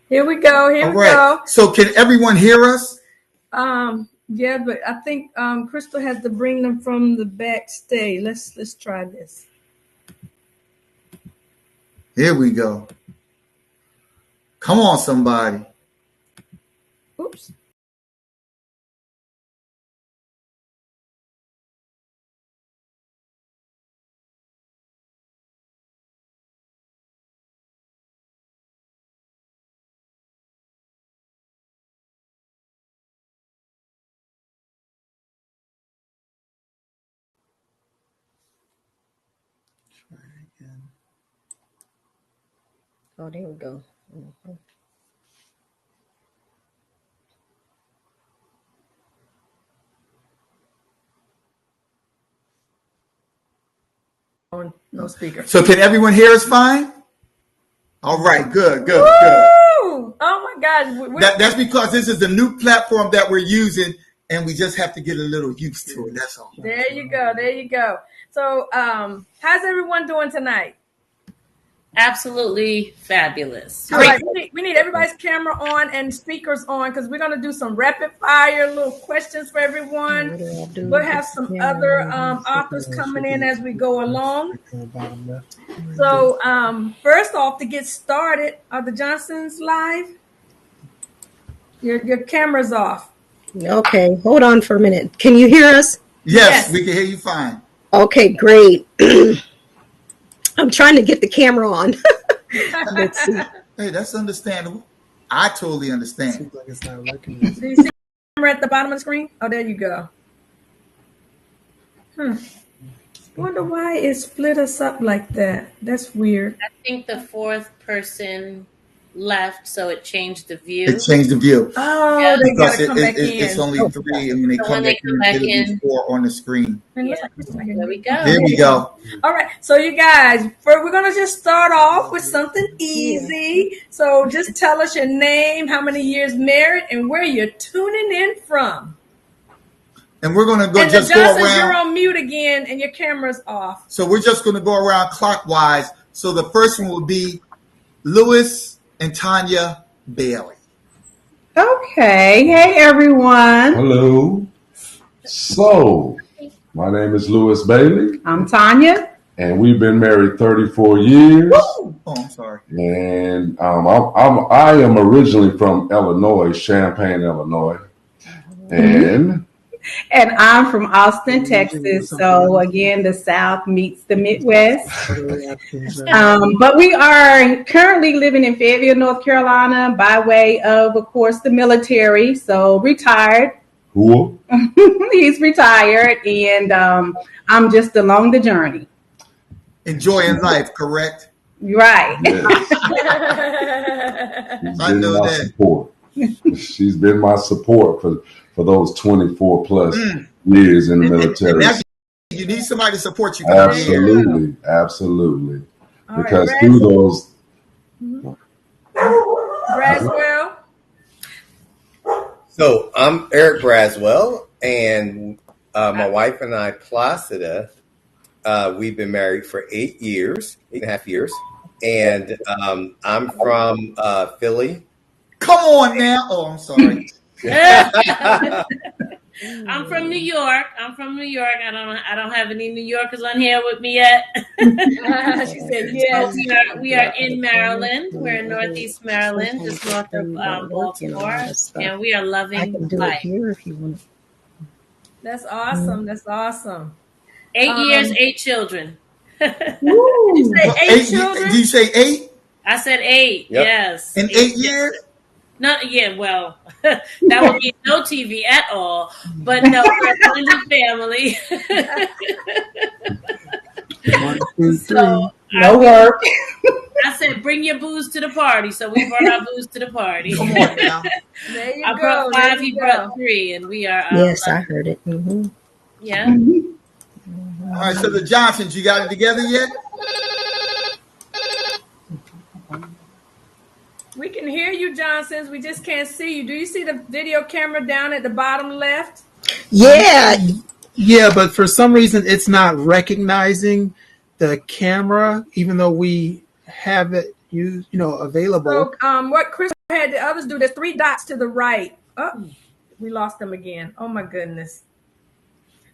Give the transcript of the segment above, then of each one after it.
Here we go. Here All we right. go. So can everyone hear us? Yeah, but I think Crystal has to bring them from the backstage. Let's try this. Here we go. Come on, somebody. Oops. Oh, there we go. Mm-hmm. No speaker. So can everyone hear us fine? All right, good. Woo! Oh my gosh. That's because this is the new platform that we're using, and we just have to get a little used to it. That's all. There you go. There you go. So, how's everyone doing tonight? Absolutely fabulous. All right, we need everybody's camera on and speakers on because we're going to do some rapid fire little questions for everyone. We'll have some other authors coming in as we go along. So first off, to get started, are the Johnsons live? Your camera's off. Okay, hold on for a minute. Can you hear us? Yes, we can hear you fine. Okay, great. I'm trying to get the camera on. Let's see. Hey, that's understandable. I totally understand. Seems like it's not working. Do you see the camera at the bottom of the screen? Oh, there you go. Wonder why it split us up like that. That's weird. I think the fourth person left, so it changed the view. It changed the view. Oh, yeah, they got to come back in. It's only three, and when they come back in, it'll be four on the screen. Yeah. There we go. There we go. All right, so you guys, we're going to just start off with something easy. Yeah. So just tell us your name, how many years married, and where you're tuning in from. And we're going to go go around. You're on mute again, and your camera's off. So we're just going to go around clockwise. So the first one will be Lewis and Tanya Bailey. Okay. Hey, everyone. Hello. So, my name is Lewis Bailey. I'm Tanya. And we've been married 34 years. Woo! Oh, I'm sorry. And I am originally from Illinois, Champaign, Illinois. And I'm from Austin, Texas. So again, the South meets the Midwest. But we are currently living in Fayetteville, North Carolina, by way of course, the military. So retired. Cool. He's retired, and I'm just along the journey. Enjoying life, correct? Right. Yes. I know that. Support. She's been my support for those 24 plus years in the military. And you need somebody to support you. Absolutely. All because right, through those. Braswell. So I'm Eric Braswell, and my wife and I, Placida, we've been married for 8.5 years. And I'm from Philly. Come on now. Oh, I'm sorry. I'm from New York. I don't have any New Yorkers on here with me yet. She said yes. So we are in Maryland. We're in Northeast Maryland, just north of Baltimore, and we are loving life. Here if you want. That's awesome. That's awesome. 8 years, 8 children. Did you say 8 children? Did you say 8? I said 8. Yep. Yes. In 8 years? No, yeah, well, that would be no TV at all. But no, we're a blended family. So, no work. I said, bring your booze to the party. So we brought our booze to the party. Come on now. There you I go. brought 5, he brought 3, and we are. Yes, I heard it. Mm-hmm. Yeah. Mm-hmm. All right, so the Johnsons, you got it together yet? We can hear you, Johnsons. We just can't see you. Do you see the video camera down at the bottom left? Yeah, but for some reason it's not recognizing the camera, even though we have it available. So, what Chris had the others do, there's 3 dots to the right. Oh, we lost them again. Oh my goodness.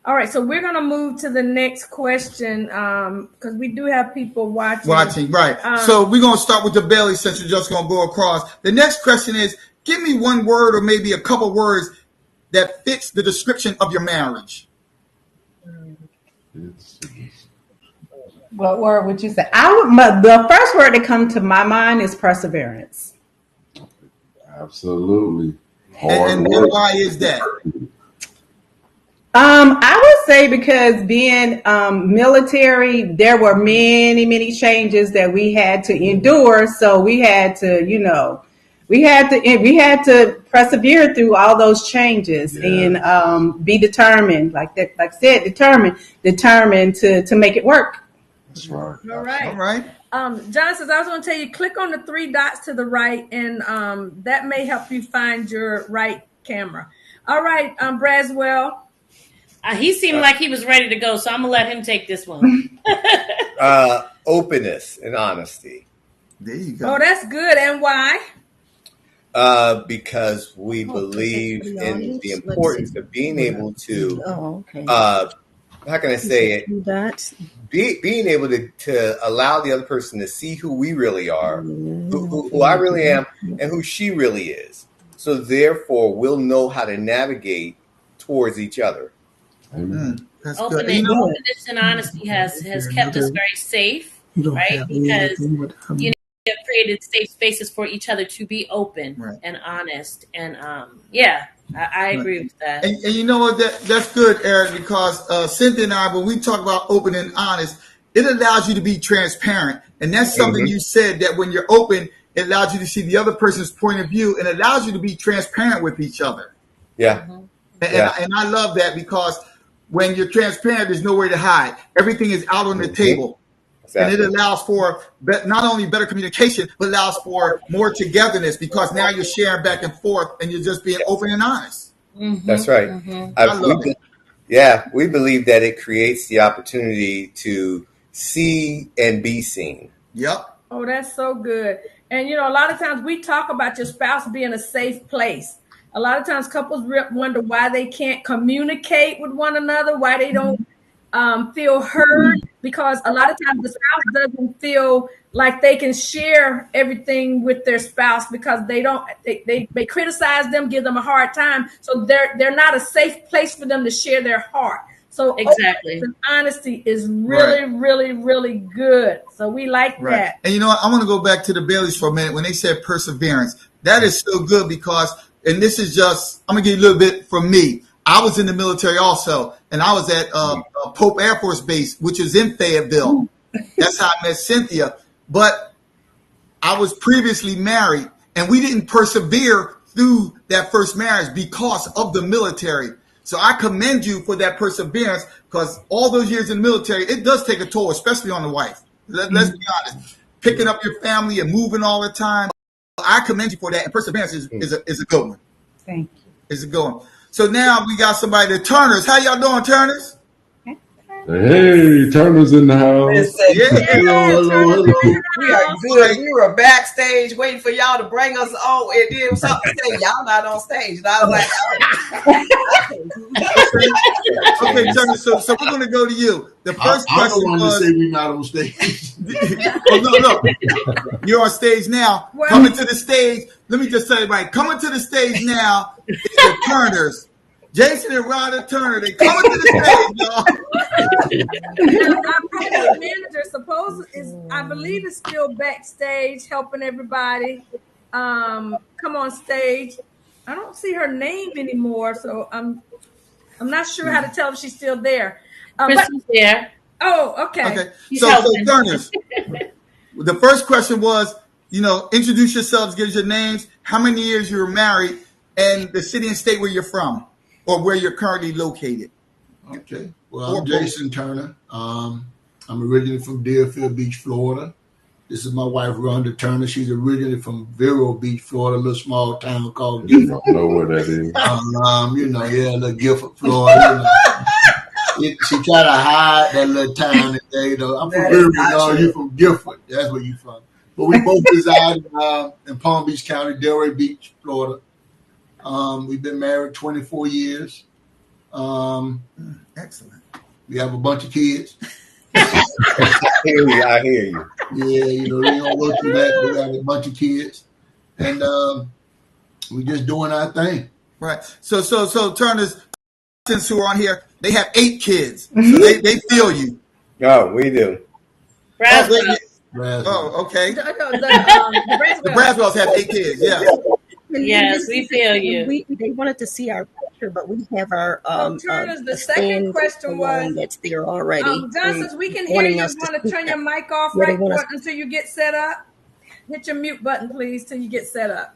All right, so we're going to move to the next question because we do have people watching. Right. So we're going to start with the Bailey since you're just going to go across. The next question is, give me one word or maybe a couple words that fits the description of your marriage. What word would you say? The first word that comes to my mind is perseverance. Absolutely. And why is that? I would say because being military, there were many, many changes that we had to endure. So we had to, we had to persevere through all those changes and be determined, like I said, determined to make it work. That's right. All right. All right. John says, I was going to tell you, click on the 3 dots to the right, and that may help you find your right camera. All right, Braswell. He seemed like he was ready to go, so I'm going to let him take this one. Openness and honesty. There you go. Oh, that's good. And why? Because we believe in the importance of being able to, how can I say it? Being able to allow the other person to see who we really are, who I really am, and who she really is. So therefore, we'll know how to navigate towards each other. That's Openness and honesty has kept us very safe, right? Because we have created safe spaces for each other to be open and honest. And I agree with that. And you know what? That's good, Eric, because Cynthia and I, when we talk about open and honest, it allows you to be transparent. And that's something you said, that when you're open, it allows you to see the other person's point of view and allows you to be transparent with each other. Yeah. And I love that because when you're transparent, there's nowhere to hide. Everything is out on the table. Exactly. And it allows for not only better communication, but allows for more togetherness because now you're sharing back and forth and you're just being open and honest. That's right. I love it. Yeah, we believe that it creates the opportunity to see and be seen. Yep. Oh, that's so good. And, a lot of times we talk about your spouse being a safe place. A lot of times couples wonder why they can't communicate with one another, why they don't feel heard, because a lot of times the spouse doesn't feel like they can share everything with their spouse because they criticize them, give them a hard time. So they're not a safe place for them to share their heart. So exactly, openness and honesty is really, really, really good. So we like that. And I want to go back to the Baileys for a minute. When they said perseverance, that is so good because, and this is just, I'm going to give you a little bit from me. I was in the military also, and I was at Pope Air Force Base, which is in Fayetteville. That's how I met Cynthia. But I was previously married, and we didn't persevere through that first marriage because of the military. So I commend you for that perseverance because all those years in the military, it does take a toll, especially on the wife. Let's be honest. Picking up your family and moving all the time. I commend you for that, and perseverance is a good one. Thank you. It's a good one. So now we got somebody, the Turners. How y'all doing, Turners? Hey, Turner's in the house. Hello. We are good. We were backstage waiting for y'all to bring us on, and then something to say y'all not on stage. And I was like, okay, Turner. So we're gonna go to you. The first question was, to say we're not on stage. Look, you're on stage now. Well, coming to the stage. Let me just say, coming to the stage now is the Turners. Jason and Rhonda Turner, they coming to the stage, y'all. Our program manager I believe is still backstage helping everybody come on stage. I don't see her name anymore, so I'm not sure how to tell if she's still there. Kristen's there. Oh, okay. So Turners, the first question was, introduce yourselves, give us your names, how many years you were married, and the city and state where you're from. Or where you're currently located. Okay. Well, I'm Jason Turner. I'm originally from Deerfield Beach, Florida. This is my wife, Rhonda Turner. She's originally from Vero Beach, Florida, a little small town called Gifford. I don't know where that is. Little Gifford, Florida. She tried to hide that little town. I'm from Vero, you from Gifford. That's where you from. But we both reside in Palm Beach County, Delray Beach, Florida. We've been married 24 years. Excellent. We have a bunch of kids. I hear you. Yeah, you know, they don't go through that. We have a bunch of kids. And we're just doing our thing. Right. So Turner's who are on here, they have 8 kids. So they feel you. Oh, we do. Oh, okay. The Braswells have 8 kids. Yeah. Yes, we feel you. They wanted to see our picture, but we have our Turner's the second question was that's there already. Johnson, we can hear you. You want to turn your mic off right quick until you get set up? Hit your mute button, please, till you get set up.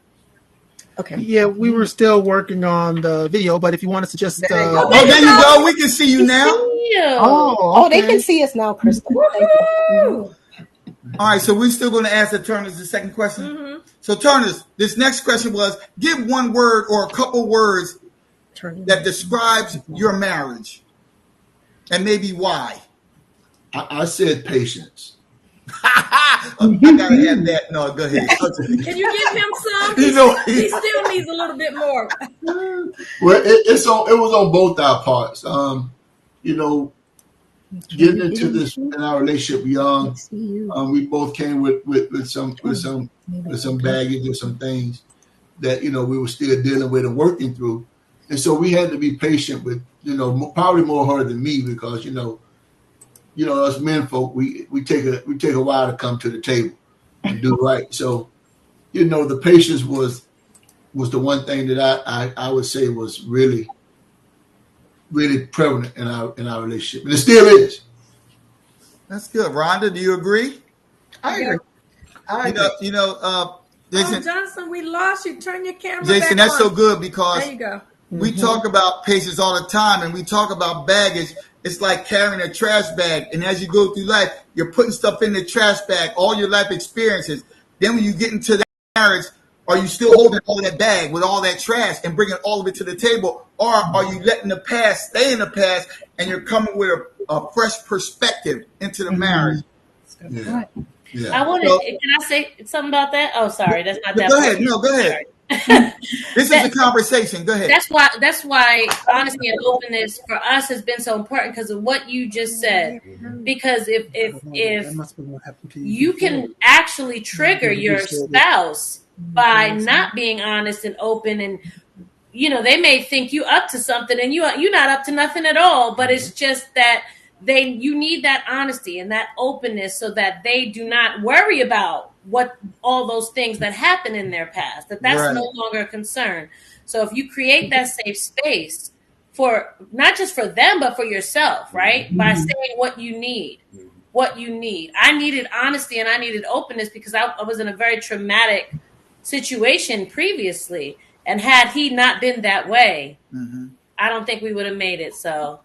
Okay. Yeah, we were still working on the video, but if you want us to just there you go. We can see you now. Oh, they can see us now, Kristen. Thank you. All right, so we're still going to ask the Turners the second question. Mm-hmm. So Turners, this next question was, give one word or a couple words that describes your marriage, and maybe why. I said patience. I gotta add that. No, go ahead. Can you give him some? He still needs a little bit more. Well, it was on both our parts. You know, getting into this in our relationship young, we both came with some baggage or some things that, you know, we were still dealing with and working through, and so we had to be patient with, you know, probably more her than me, because you know us men folk, we take a while to come to the table and do right. So, you know, the patience was the one thing that I would say was really prevalent in our relationship, and it still is. That's good. Rhonda, do you agree? I agree. Jason, Johnson, we lost you. Turn your camera Jason, back that's on. so good, because there you go. We talk about patience all the time, and we talk about baggage. It's like carrying a trash bag, and as you go through life, you're putting stuff in the trash bag, all your life experiences. Then when you get into that marriage, are you still holding all that bag with all that trash and bringing all of it to the table, or are you letting the past stay in the past and you're coming with a fresh perspective into the marriage? Yeah. Yeah. I wanted. Can I say something about that? Oh, sorry, that's not that. Go ahead. No, go ahead. This is a conversation. Go ahead. That's why honesty and openness for us has been so important, because of what you just said. Because if you can actually trigger your spouse by not being honest and open, and you know, they may think you up to something and you're not up to nothing at all, but it's just that you need that honesty and that openness so that they do not worry about what all those things that happen in their past, that's right. No longer a concern. So if you create that safe space for not just for them, but for yourself, right? Mm-hmm. By saying what you need. I needed honesty and I needed openness because I was in a very traumatic situation previously. And had he not been that way, I don't think we would have made it. So,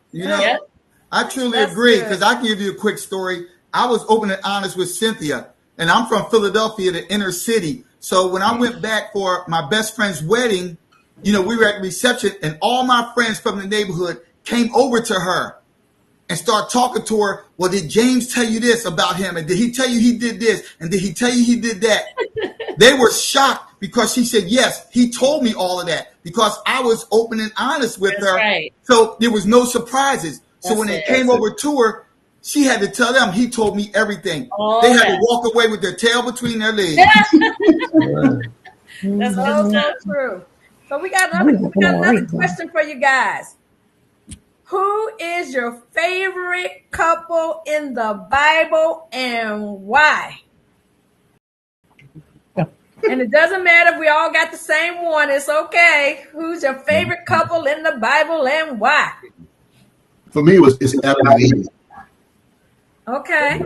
I truly agree, because I can give you a quick story. I was open and honest with Cynthia, and I'm from Philadelphia, the inner city. So when I went back for my best friend's wedding, you know, we were at the reception, and all my friends from the neighborhood came over to her and started talking to her. Well, did James tell you this about him? And did he tell you he did this? And did he tell you he did that? They were shocked because she said, yes, he told me all of that, because I was open and honest with her. Right. So there was no surprises. So when they came over to her, she had to tell them he told me everything. They had to walk away with their tail between their legs. That's so true. So we got another question for you guys. Who is your favorite couple in the Bible and why? And it doesn't matter if we all got the same one. It's okay. Who's your favorite couple in the Bible and why? For me, it's Adam and Eve. Okay.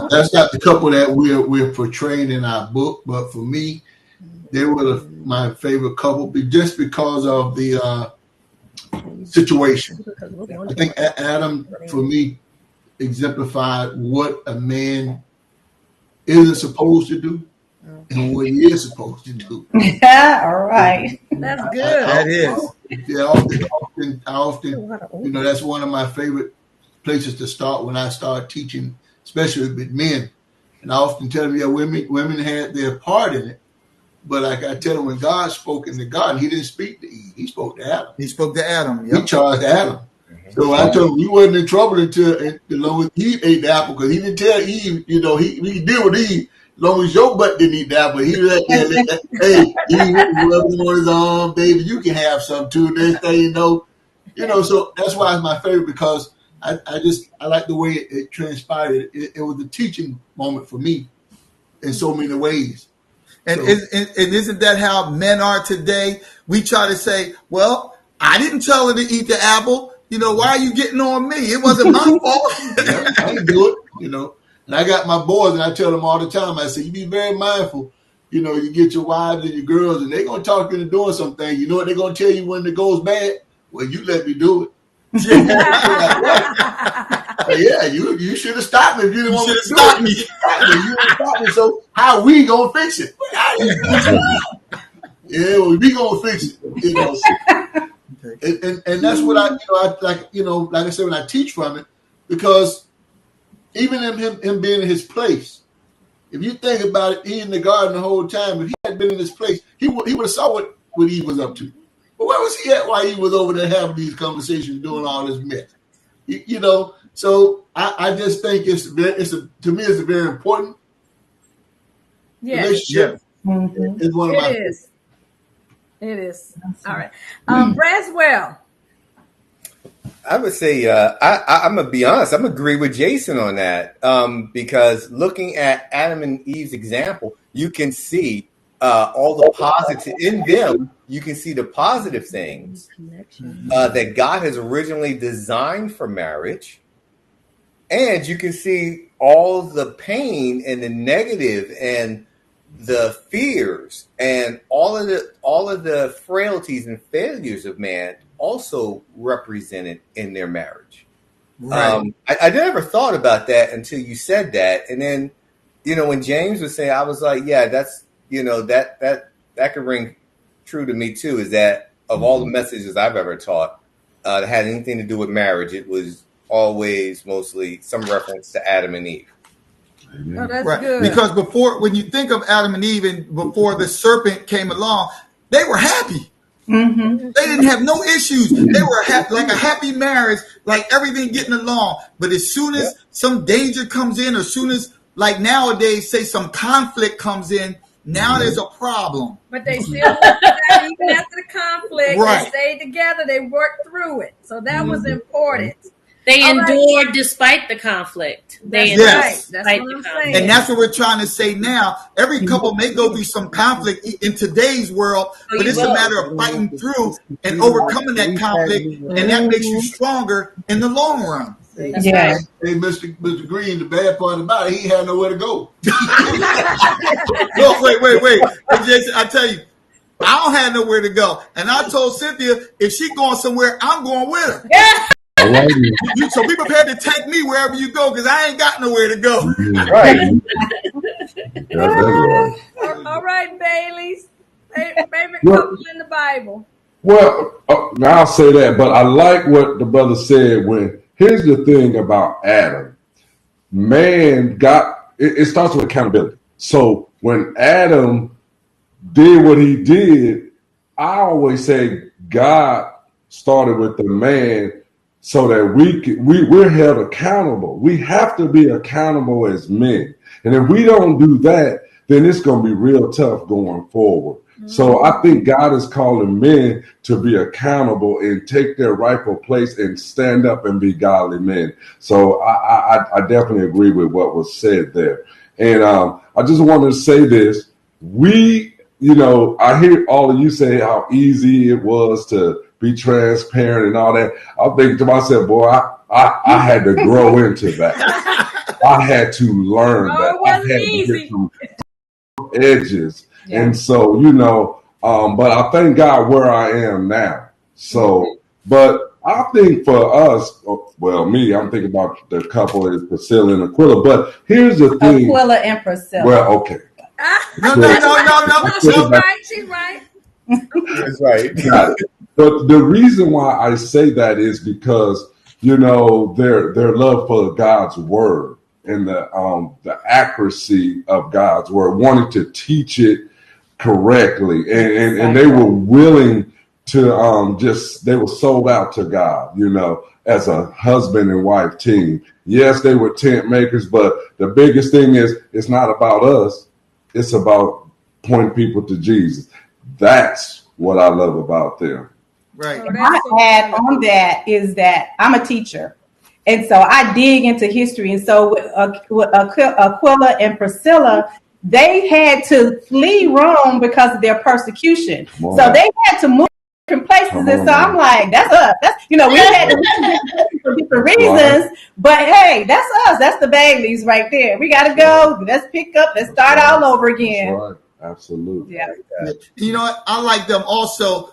That's not the couple that we're portraying in our book, but for me, they were my favorite couple just because of the situation. I think Adam, for me, exemplified what a man isn't supposed to do and what he is supposed to do. All right. That's good. That is. Yeah, I often, you know, that's one of my favorite places to start when I start teaching, especially with men. And I often tell them, yeah, women had their part in it. But like I tell them, when God spoke in the garden, he didn't speak to Eve. He spoke to Adam. He spoke to Adam. Yep. He charged Adam. So I told him we wasn't in trouble until as long as Eve ate the apple, because he didn't tell Eve, he deal with Eve as long as your butt didn't eat the apple. He was like, hey, Eve, rubbing on his arm, baby, you can have some too. Next thing you know, so that's why it's my favorite, because I like the way it transpired. It was a teaching moment for me in so many ways. And isn't that how men are today? We try to say, well, I didn't tell her to eat the apple. Why are you getting on me? It wasn't my fault. I didn't do it, And I got my boys, and I tell them all the time, I say, you be very mindful. You get your wives and your girls, and they're going to talk you into doing something. You know what they're going to tell you when it goes bad? Well, you let me do it. Yeah, you should have stopped me if you didn't want to stop me. You didn't stop me, so how we going to fix it? Yeah, well, we going to fix it, And that's what I like I said, when I teach from it, because even him being in his place, if you think about it, he in the garden the whole time. If he had been in his place, he would have saw what Eve was up to. But where was he at while he was over there having these conversations, doing all this mess? So I just think to me it's a very important relationship. Mm-hmm. It's one of my. It is. All right. Braswell. I would say I'm going to be honest. I'm going to agree with Jason on that because looking at Adam and Eve's example, you can see all the positive in them. You can see the positive things that God has originally designed for marriage. And you can see all the pain and the negative and the fears and all of the frailties and failures of man also represented in their marriage. Right. I never thought about that until you said that. And then, when James was saying, I was like, yeah, that's, that could ring true to me too, is that of all the messages I've ever taught that had anything to do with marriage, it was always mostly some reference to Adam and Eve. Oh, that's right. good. Because when you think of Adam and Eve and before the serpent came along, they were happy. Mm-hmm. They didn't have no issues. They were like a happy marriage, like everything getting along. But as soon as some danger comes in, or as soon as, like nowadays, say some conflict comes in, now there's a problem. But they still worked it out even after the conflict. Right. They stayed together. They worked through it. So that was important. They endured despite the conflict. That's right. That's what I'm saying. And that's what we're trying to say now. Every couple may go through some conflict in today's world, but it's a matter of fighting through and overcoming that conflict, and that makes you stronger in the long run. Yeah. Hey, Mr. Green, the bad part about it, he had nowhere to go. No, wait. Hey, Jason, I tell you, I don't have nowhere to go. And I told Cynthia, if she's going somewhere, I'm going with her. Yeah. So be prepared to take me wherever you go, because I ain't got nowhere to go. Right. All right, Bailey's favorite couple in the Bible. Well, I'll say that, but I like what the brother said. Here's the thing about Adam. Man it starts with accountability. So when Adam did what he did, I always say God started with the man so that we're held accountable. We have to be accountable as men. And if we don't do that, then it's going to be real tough going forward. Mm-hmm. So I think God is calling men to be accountable and take their rightful place and stand up and be godly men. So I definitely agree with what was said there. And I just wanted to say this. I hear all of you say how easy it was to be transparent and all that. I'm thinking to myself, boy, I had to grow into that. I had to learn that. I had to get some edges. Yeah. And so, but I thank God where I am now. So, but I think for us, me, I'm thinking about the couple is Priscilla and Aquila. But here's the thing. Aquila and Priscilla. Well, okay. No. She's right. That's right. Got it. But the reason why I say that is because, their love for God's word. the accuracy of God's word, wanting to teach it correctly, and they were willing to they were sold out to God, as a husband and wife team. Yes, they were tent makers, but the biggest thing is it's not about us. It's about pointing people to Jesus. That's what I love about them. Right. My add on that is that I'm a teacher. And so I dig into history. And so with Aquila and Priscilla, they had to flee Rome because of their persecution. So they had to move different places. And so I'm like, that's us. We had to leave for different reasons. But hey, that's us. That's the Baileys right there. We got to go. Let's pick up. Let's start all over again. Right. Absolutely. Yeah. You know what? I like them also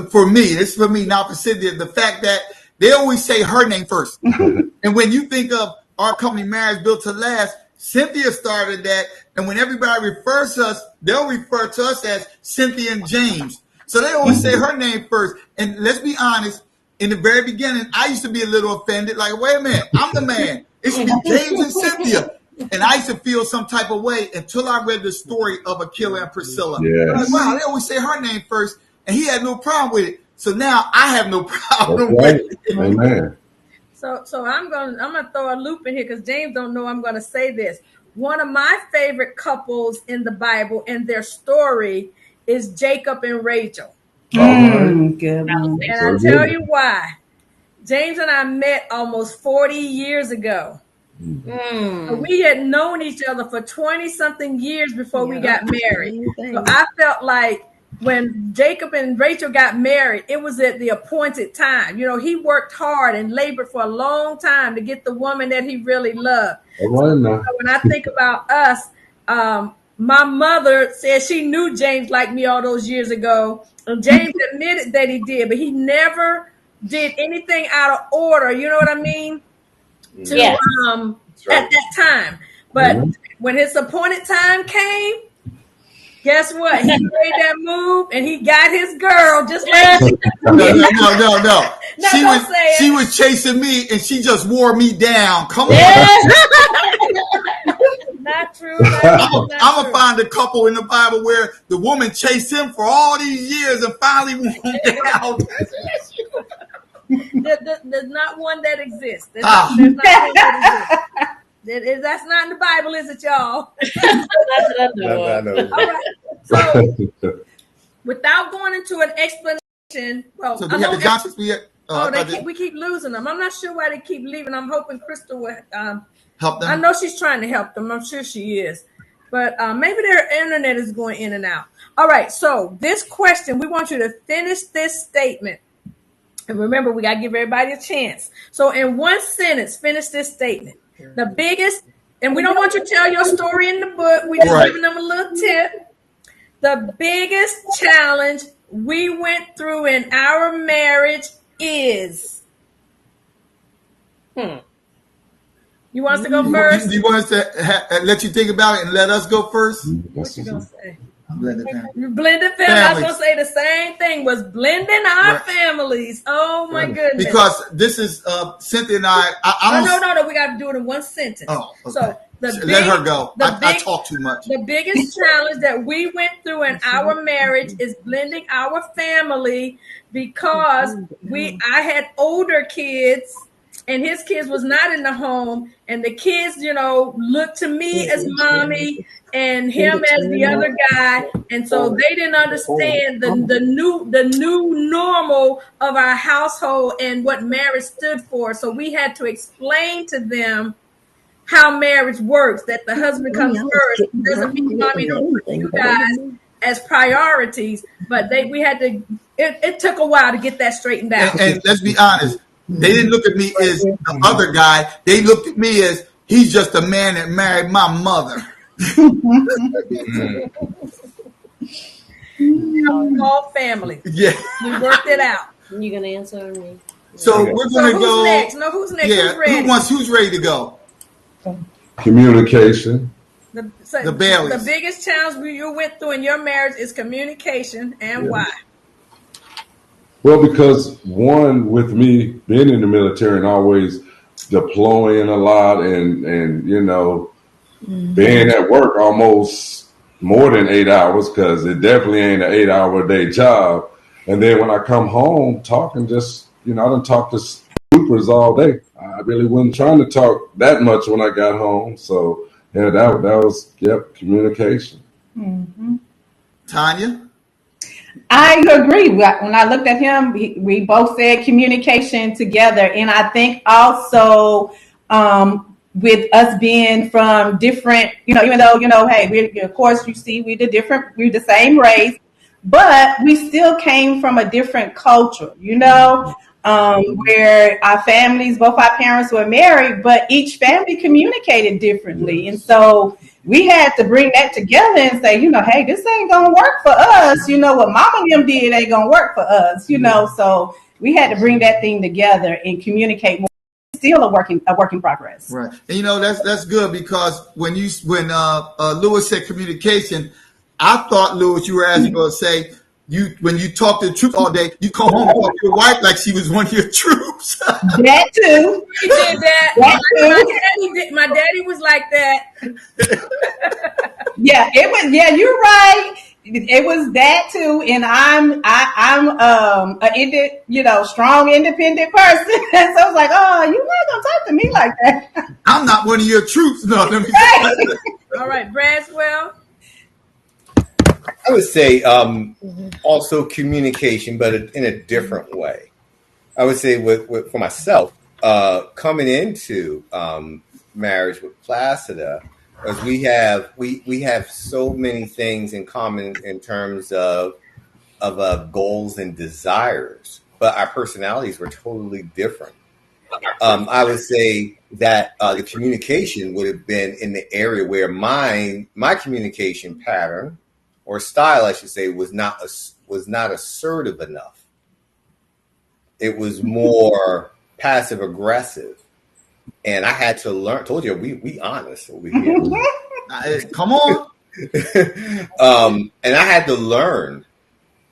for me, this is for me, not for Cynthia, the fact that they always say her name first. And when you think of our company, Marriage Built to Last, Cynthia started that. And when everybody refers to us, they'll refer to us as Cynthia and James. So they always say her name first. And let's be honest, in the very beginning, I used to be a little offended. Like, wait a minute, I'm the man. It should be James and Cynthia. And I used to feel some type of way until I read the story of Aquila and Priscilla. Yes. Like, wow, they always say her name first. And he had no problem with it. So now I have no problem right. with it. Amen. So I'm gonna throw a loop in here because James don't know I'm gonna say this. One of my favorite couples in the Bible and their story is Jacob and Rachel. Good. And I'll tell you why. James and I met almost 40 years ago. We had known each other for 20-something years before we got married. So I felt like when Jacob and Rachel got married, it was at the appointed time. He worked hard and labored for a long time to get the woman that he really loved. So when I think about us, my mother said she knew James liked me all those years ago. And James admitted that he did, but he never did anything out of order. You know what I mean? At that time. But when his appointed time came, guess what? He made that move and he got his girl just like No. She was chasing me and she just wore me down. Come on. Not true. I'm gonna find a couple in the Bible where the woman chased him for all these years and finally wore him down. There's not one that exists. There's not one that exists. That's not in the Bible, is it, y'all? No. All right. So, without going into an explanation, so do we have the Johnsons? We keep losing them. I'm not sure why they keep leaving. I'm hoping Crystal will help them. I know she's trying to help them. I'm sure she is. But maybe their internet is going in and out. All right. So this question, we want you to finish this statement. And remember, we got to give everybody a chance. So in one sentence, finish this statement. The biggest, and we don't want you to tell your story in the book. We're just giving them a little tip. The biggest challenge we went through in our marriage is. You want us to go first? You want us to let you think about it and let us go first? What you going to say? Blended family. Blended family. I was going to say the same thing. Was blending our families. Oh my goodness! Because this is Cynthia and I. No. We got to do it in one sentence. Oh, okay. So let her go. I talk too much. The biggest challenge that we went through in our marriage is blending our family because I had older kids. And his kids was not in the home, and the kids, looked to me as mommy and him as the other guy, and so they didn't understand the new normal of our household and what marriage stood for. So we had to explain to them how marriage works. That the husband comes first. Doesn't mean mommy don't put you guys as priorities, but we had to. It took a while to get that straightened out. And let's be honest. They didn't look at me as the other guy. They looked at me as he's just a man that married my mother. All family. Yeah. We worked it out. You gonna answer me? So we're gonna go. Next? No, who's next? Yeah. Who's ready to go? Communication. The Baileys. The biggest challenge you went through in your marriage is communication, and why? Well, because one, with me being in the military and always deploying a lot and being at work almost more than 8 hours, because it definitely ain't an 8-hour a day job. And then when I come home, talking just, I done talked to supers all day. I really wasn't trying to talk that much when I got home. So yeah, that was communication. Mm-hmm. Tanya? I agree. When I looked at him, we both said communication together. And I think also with us being from different, even though, hey, of course, you see, we're the same race, but we still came from a different culture, where our families, both our parents were married, but each family communicated differently. And so we had to bring that together and say, hey, this ain't going to work for us. What mama and them did ain't going to work for us, So we had to bring that thing together and communicate more. Still a work in progress. Right. And that's good, because when Lewis said communication, I thought, Lewis, you were actually going to say, when you talk to the troops all day, you come home and talk to your wife like she was one of your troops. That too. He did that. My daddy was like that. Yeah, it was. Yeah, you're right. It was that too, and I'm a strong, independent person. So I was like, oh, you're not gonna talk to me like that. I'm not one of your troops. No, let me All right, Braswell. I would say also communication, but in a different way. I would say for myself, coming into marriage with Placida, because we have so many things in common in terms of goals and desires, but our personalities were totally different. I would say that the communication would have been in the area where my communication pattern or style, I should say, was not assertive enough. It was more passive aggressive, and I had to learn. Told you we honest over here. Come on. And I had to learn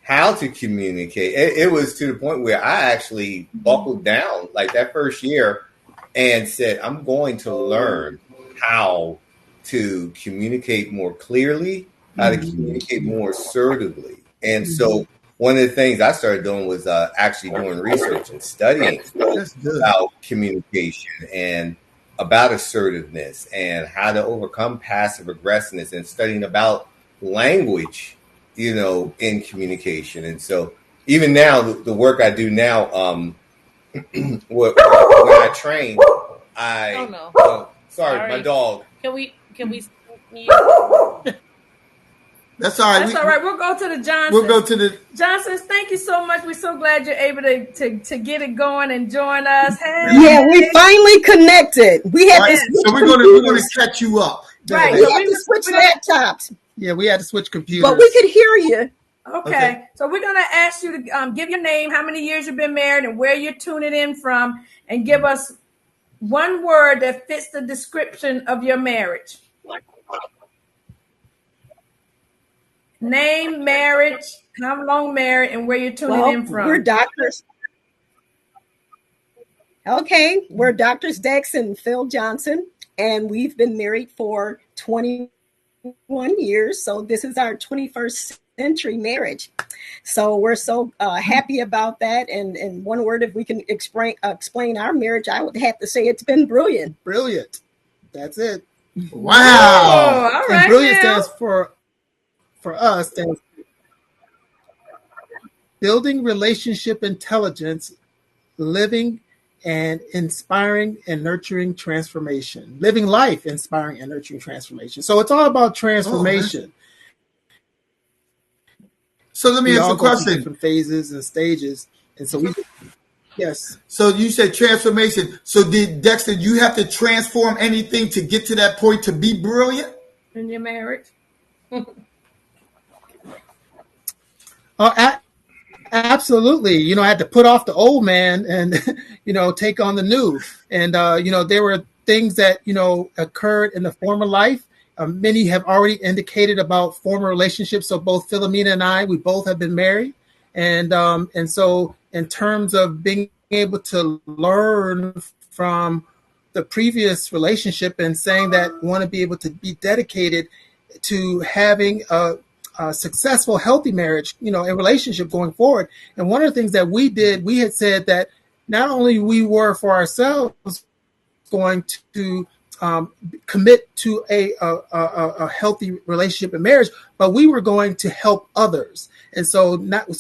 how to communicate. It was to the point where I actually buckled down like that first year and said, I'm going to learn how to communicate more clearly, how to communicate more assertively. And so one of the things I started doing was actually doing research and studying about communication and about assertiveness and how to overcome passive aggressiveness, and studying about language, in communication. And so even now, the work I do now, when I train, sorry, my dog. Can we? That's all right. That's all right. We'll go to the Johnsons. We'll go to the Johnsons. Thank you so much. We're so glad you're able to get it going and join us. Hey. Yeah, we finally connected. We had this. So we're going to catch you up. Right. We had to switch laptops. Yeah, we had to switch computers. But we could hear you. Okay. So we're going to ask you to give your name, how many years you've been married, and where you're tuning in from, and give us one word that fits the description of your marriage. Name, marriage, how long married, and where you're tuning in from. We're doctors. Okay, we're Doctors Dex and Phil Johnson, and we've been married for 21 years. So this is our 21st century marriage. So we're so happy about that. And one word, if we can explain our marriage, I would have to say it's been brilliant. Brilliant. That's it. Wow. Oh, all right. And brilliant stands for us, stands for building relationship intelligence, living and inspiring and nurturing transformation. Living life, inspiring and nurturing transformation. So it's all about transformation. So let me ask you a question. Different phases and stages. And so yes. So you said transformation. So did Dexter, you have to transform anything to get to that point to be brilliant? In your marriage? Absolutely. I had to put off the old man and, take on the new. And, there were things that, occurred in the former life. Many have already indicated about former relationships. So both Philomena and I, we both have been married. And so in terms of being able to learn from the previous relationship and saying that want to be able to be dedicated to having a successful, healthy marriage, you know, a relationship going forward. And one of the things that we did, we had said that not only we were for ourselves going to commit to a healthy relationship and marriage, but we were going to help others. And so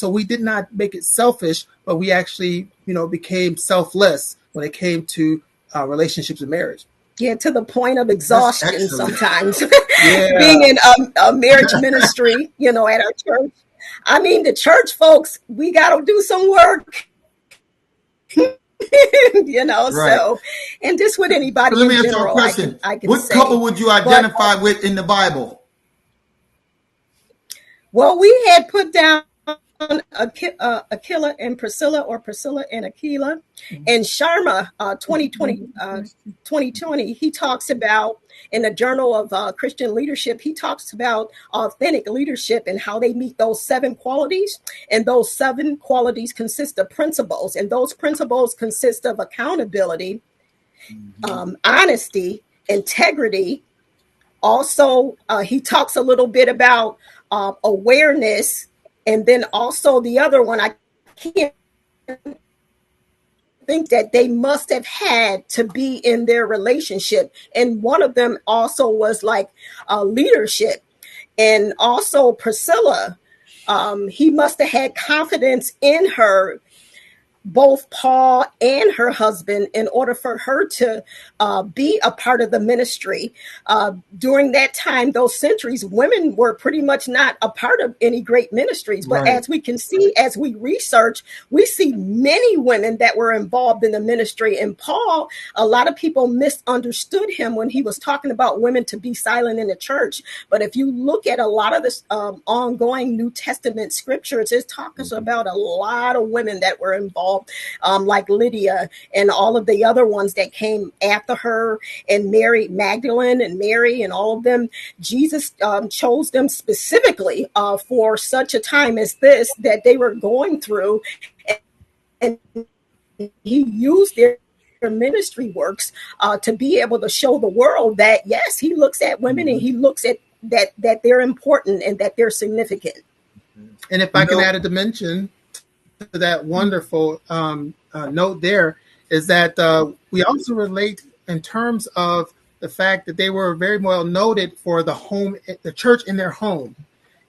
we did not make it selfish, but we actually, you know, became selfless when it came to relationships and marriage. Yeah, to the point of exhaustion sometimes. Being in a marriage ministry, you know, at our church. I mean, the church folks, we got to do some work. You know, right. So, and just with anybody let me in ask general, you a question. I can what say, couple would you identify with in the Bible? Well, we had put down Aquila and Priscilla, or Priscilla and Aquila. And Sharma, 2020, he talks about, in the Journal of Christian Leadership, he talks about authentic leadership and how they meet those 7 qualities. And those 7 qualities consist of principles. And those principles consist of accountability, honesty, integrity. Also, he talks a little bit about awareness. And then also the other one, I can't think that they must have had to be in their relationship. And one of them also was like leadership. And also Priscilla, he must have had confidence in her, both Paul and her husband, in order for her to be a part of the ministry. During that time, those centuries, women were pretty much not a part of any great ministries. But as we can see, as we research, we see many women that were involved in the ministry. And Paul, a lot of people misunderstood him when he was talking about women to be silent in the church. But if you look at a lot of this ongoing New Testament scriptures, it talks about a lot of women that were involved. Like Lydia and all of the other ones that came after her, and Mary Magdalene and Mary and all of them. Jesus chose them specifically for such a time as this that they were going through, and he used their ministry works to be able to show the world that, yes, he looks at women and he looks at that they're important and that they're significant. And if I can add a dimension to that wonderful note, there is that we also relate in terms of the fact that they were very well noted for the church in their home.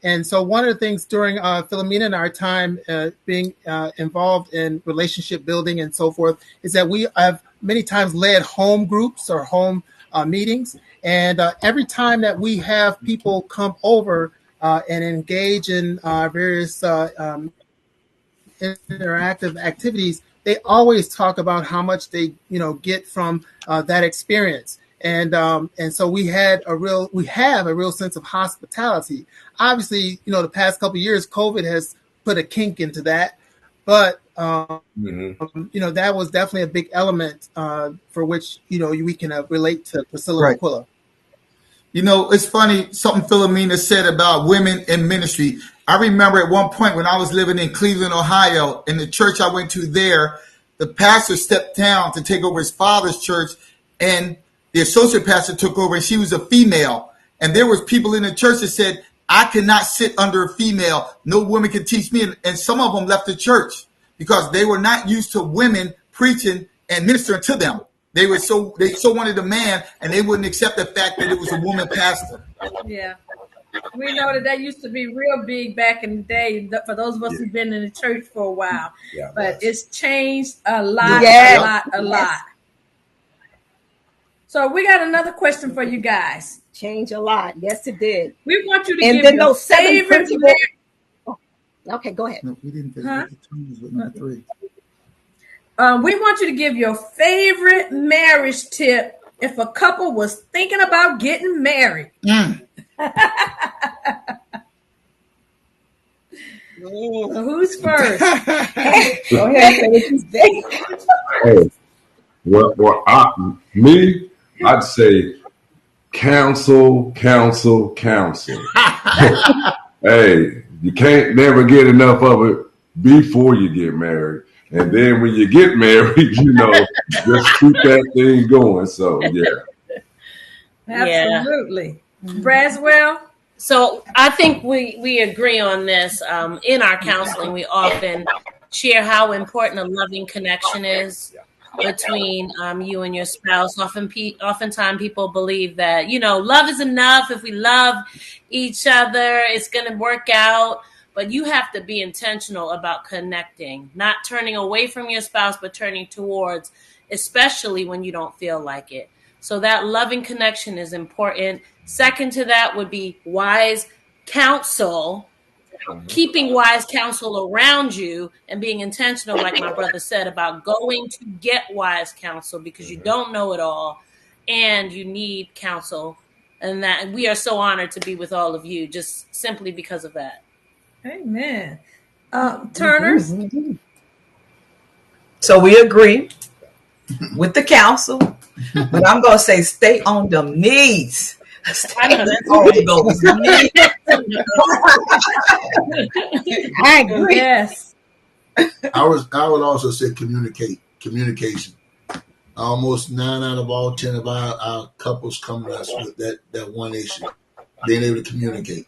And so one of the things during Philomena and our time being involved in relationship building and so forth is that we have many times led home groups or home meetings. And every time that we have people come over and engage in various interactive activities, they always talk about how much they, you know, get from that experience. And so we have a real sense of hospitality. Obviously, you know, the past couple of years, COVID has put a kink into that, but you know, that was definitely a big element for which, you know, we can relate to Priscilla and Aquila. You know, it's funny, something Philomena said about women in ministry. I remember at one point when I was living in Cleveland, Ohio, in the church I went to there, the pastor stepped down to take over his father's church, and the associate pastor took over, and she was a female. And there was people in the church that said, I cannot sit under a female. No woman can teach me. And some of them left the church because they were not used to women preaching and ministering to them. They so wanted a man, and they wouldn't accept the fact that it was a woman pastor. Yeah. We know that used to be real big back in the day for those of us who've been in the church for a while. Yeah, but it's changed a lot, a lot. So we got another question for you guys. Change a lot. Yes, it did. We want you to give your favorite. Okay, go ahead. No, we didn't. We want you to give your favorite marriage tip if a couple was thinking about getting married. So who's first? Go ahead. Hey, I'd say counsel. Hey, you can't never get enough of it before you get married. And then when you get married, just keep that thing going. So, yeah. Absolutely. Braswell? So I think we agree on this. In our counseling, we often share how important a loving connection is between you and your spouse. Oftentimes people believe that, love is enough. If we love each other, it's going to work out. But you have to be intentional about connecting, not turning away from your spouse, but turning towards, especially when you don't feel like it. So that loving connection is important. Second to that would be wise counsel, keeping wise counsel around you and being intentional, like my brother said, about going to get wise counsel because you don't know it all and you need counsel. And that we are so honored to be with all of you just simply because of that. Amen. Turners? So we agree with the counsel, but I'm going to say stay on them knees. I know that's right. I agree. Yes. I would also say communication. Almost 9 out of all 10 of our couples come to us with that one issue, being able to communicate.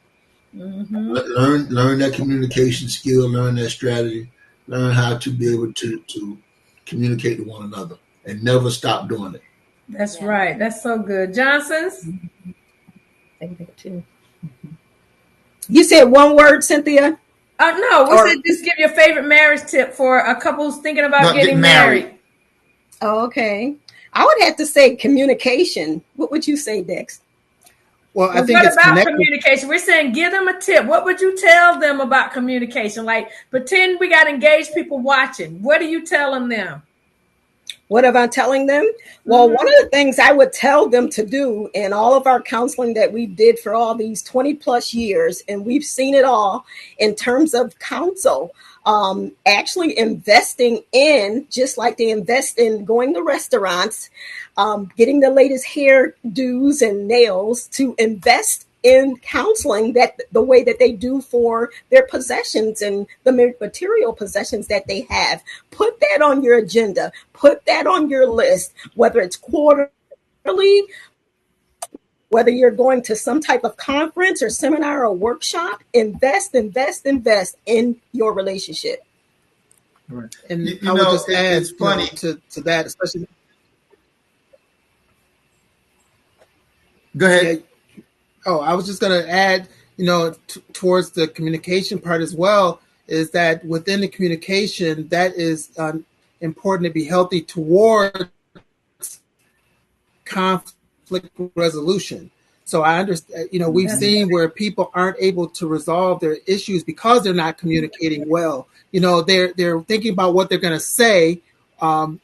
Mm-hmm. Learn that communication skill, learn that strategy, learn how to be able to communicate to one another and never stop doing it. That's right. That's so good. Johnson's? I think that too. You said one word, Cynthia? No, we said just give your favorite marriage tip for a couple who's thinking about getting married. Oh, okay. I would have to say communication. What would you say, Dex? Well, I think what about communication? We're saying give them a tip. What would you tell them about communication? Like pretend we got engaged people watching. What are you telling them? What am I telling them? Well, one of the things I would tell them to do in all of our counseling that we did for all these 20 plus years, and we've seen it all in terms of counsel, actually investing in, just like they invest in going to restaurants, getting the latest hairdos and nails, to invest in counseling that the way that they do for their possessions and the material possessions that they have. Put that on your agenda. Put that on your list, whether it's quarterly, whether you're going to some type of conference or seminar or workshop. Invest in your relationship. Right. And I would just add it's funny to that, especially. Go ahead. Oh, I was just going to add, towards the communication part as well, is that within the communication, that is important to be healthy towards conflict resolution. So I understand, we've seen where people aren't able to resolve their issues because they're not communicating well. They're thinking about what they're going to say,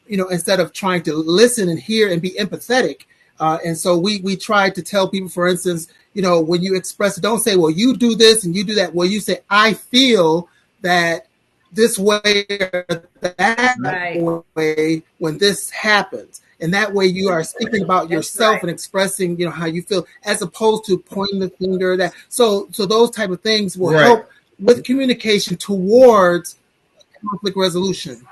instead of trying to listen and hear and be empathetic. And so we try to tell people, for instance, when you express it, don't say, well, you do this and you do that. Well, you say, I feel that this way or that way when this happens. And that way you are speaking about yourself and expressing, how you feel, as opposed to pointing the finger. That so those type of things will help with communication towards conflict resolution.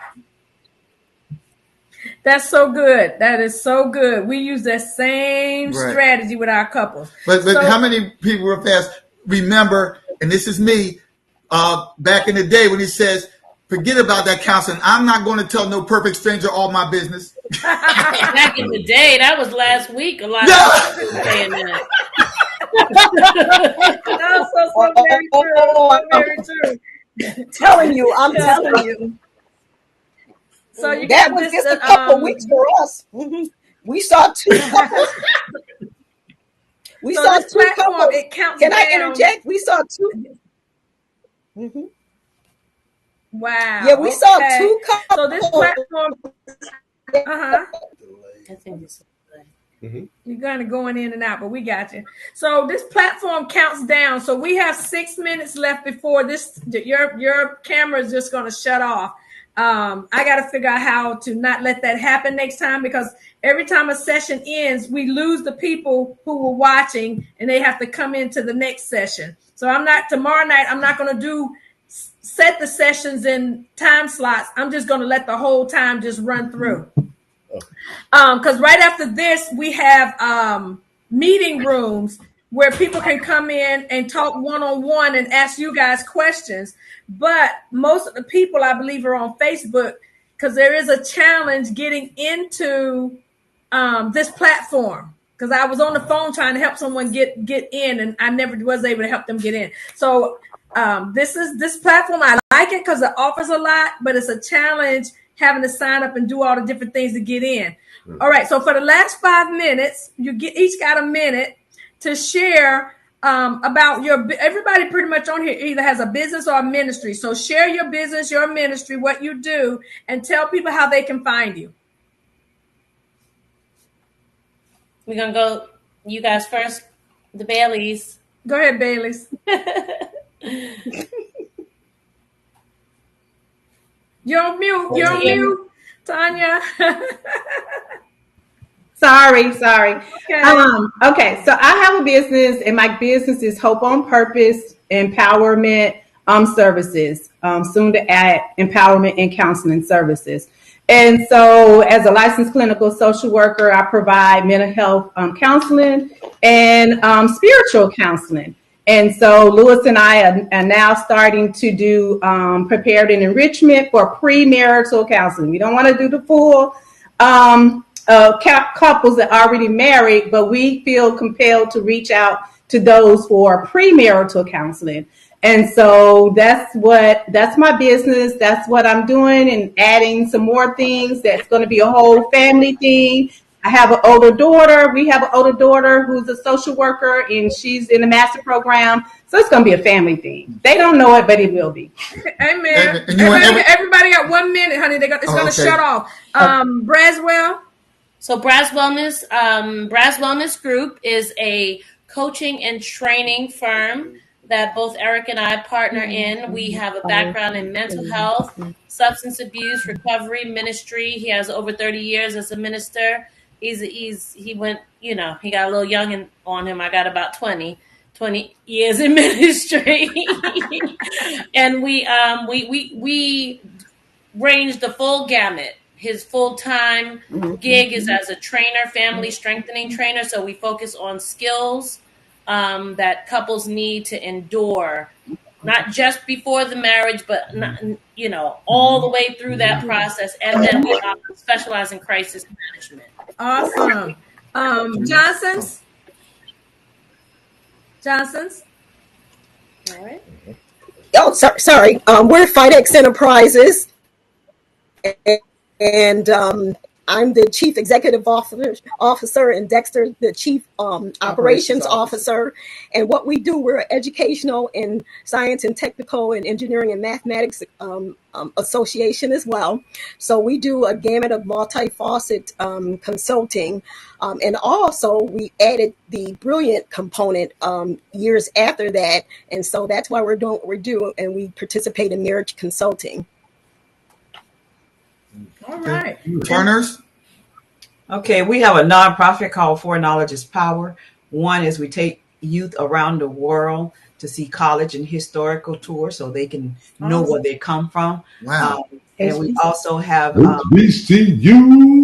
That's so good. That is so good. We use that same strategy with our couples. But how many people real fast remember, and this is me, back in the day when he says, forget about that counseling. I'm not going to tell no perfect stranger all my business. Back in the day, that was last week. A lot of people were saying that. So very true. I'm telling you. So you that was just a couple weeks for us. Mm-hmm. We saw two couples. We saw two couples. It counts. Can I interject? We saw two. Mm-hmm. Wow. Yeah, we saw two couples. So this platform. You're kind of going in and out, but we got you. So this platform counts down. So we have 6 minutes left before this. Your camera is just going to shut off. I got to figure out how to not let that happen next time, because every time a session ends, we lose the people who were watching and they have to come into the next session. So tomorrow night, I'm not going to do set the sessions in time slots. I'm just going to let the whole time just run through. Because right after this, we have meeting rooms where people can come in and talk one-on-one and ask you guys questions. But most of the people, I believe, are on Facebook because there is a challenge getting into this platform. Because I was on the phone trying to help someone get in, and I never was able to help them get in. So this platform, I like it because it offers a lot, but it's a challenge having to sign up and do all the different things to get in. All right, so for the last 5 minutes, each got a minute to share about everybody pretty much on here either has a business or a ministry. So share your business, your ministry, what you do, and tell people how they can find you. We're going to go, you guys first, the Baileys. Go ahead, Baileys. You're on mute, Tanya. Sorry. Okay. So I have a business, and my business is Hope on Purpose Empowerment Services, soon to add Empowerment and Counseling Services. And so as a licensed clinical social worker, I provide mental health counseling and spiritual counseling. And so Lewis and I are now starting to do prepared and enrichment for premarital counseling. We don't want to do the full couples that are already married, but we feel compelled to reach out to those for premarital counseling. And so that's my business. That's what I'm doing, and adding some more things. That's going to be a whole family thing. I have an older daughter. We have an older daughter who's a social worker, and she's in the master program. So it's going to be a family thing. They don't know it, but it will be. Amen. Everybody got 1 minute, honey. It's going to shut off. Braswell. So Braz Wellness Group is a coaching and training firm that both Eric and I partner in. We have a background in mental health, substance abuse, recovery, ministry. He has over 30 years as a minister. He went, he got a little young on him. I got about 20 years in ministry. And we range the full gamut. His full-time gig is as a trainer, family strengthening trainer. So we focus on skills that couples need to endure, not just before the marriage, but all the way through that process. And then we specialize in crisis management. Awesome. Johnson's. All right. Oh, sorry. We're FIDEX Enterprises, and I'm the Chief Executive Officer, and Dexter, the Chief Operations Officer. And what we do, we're educational in science and technical and engineering and mathematics association as well. So we do a gamut of multi-facet consulting. And also we added the brilliant component years after that. And so that's why we're doing what we're doing. And we participate in marriage consulting. All right. Turners. Okay, we have a nonprofit called For Knowledge is Power. One is we take youth around the world to see college and historical tours so they can know where they come from. Wow. And we also have HBCU.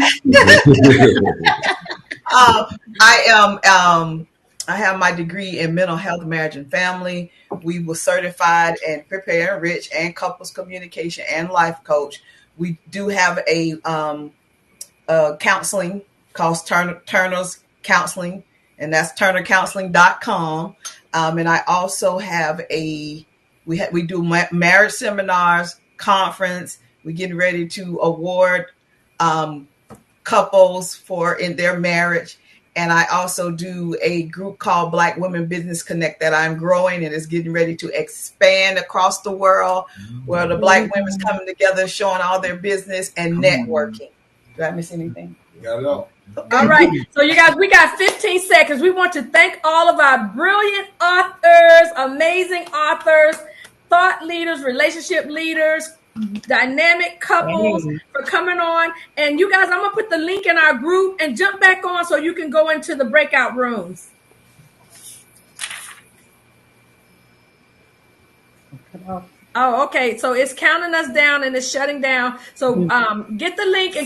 I have my degree in mental health, marriage, and family. We were certified in prepare, enrich, and couples communication and life coach. We do have a counseling called Turner's Counseling, and that's turnercounseling.com. And I also have we do marriage seminars, conference. We're getting ready to award couples in their marriage. And I also do a group called Black Women Business Connect that I'm growing, and is getting ready to expand across the world, where the Black women's coming together, showing all their business and networking. Did I miss anything? Got it all. All right. So you guys, we got 15 seconds. We want to thank all of our brilliant authors, amazing authors, thought leaders, relationship leaders, dynamic couples for coming on. And you guys, I'm going to put the link in our group and jump back on so you can go into the breakout rooms. Oh, okay. So it's counting us down and it's shutting down. So get the link and